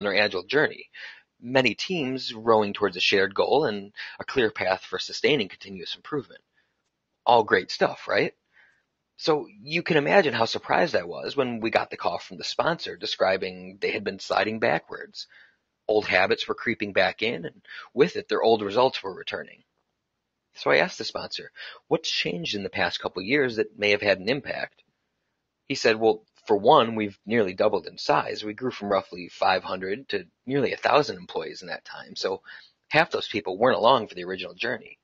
their Agile journey. Many teams rowing towards a shared goal and a clear path for sustaining continuous improvement. All great stuff, right? So you can imagine how surprised I was when we got the call from the sponsor describing they had been sliding backwards. Old habits were creeping back in, and with it, their old results were returning. So I asked the sponsor, what's changed in the past couple of years that may have had an impact? He said, well, for one, we've nearly doubled in size. We grew from roughly 500 to nearly 1,000 employees in that time. So half those people weren't along for the original journey.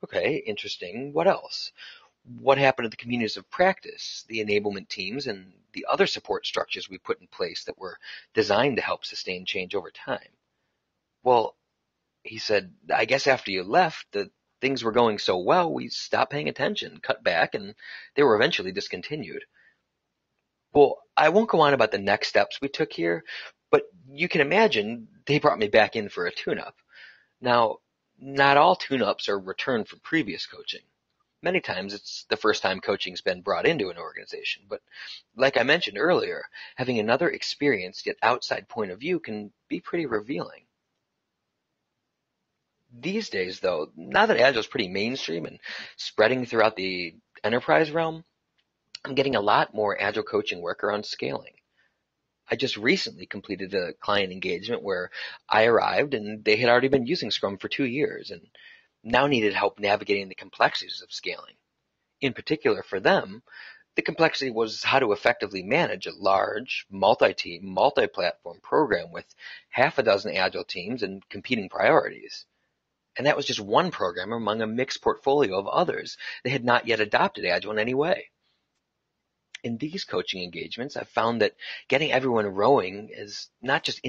Okay, interesting. What else? What happened to the communities of practice, the enablement teams, and the other support structures we put in place that were designed to help sustain change over time? Well, he said, I guess after you left, the things were going so well, we stopped paying attention, cut back, and they were eventually discontinued. Well, I won't go on about the next steps we took here, but you can imagine they brought me back in for a tune-up. Now, not all tune-ups are returned from previous coaching. Many times it's the first time coaching's been brought into an organization, but like I mentioned earlier, having another experienced yet outside point of view can be pretty revealing. These days, though, now that Agile is pretty mainstream and spreading throughout the enterprise realm, I'm getting a lot more Agile coaching work around scaling. I just recently completed a client engagement where I arrived and they had already been using Scrum for 2 years and now needed help navigating the complexities of scaling. In particular for them, the complexity was how to effectively manage a large, multi-team, multi-platform program with half a dozen Agile teams and competing priorities. And that was just one program among a mixed portfolio of others that had not yet adopted Agile in any way. In these coaching engagements, I've found that getting everyone rowing is not just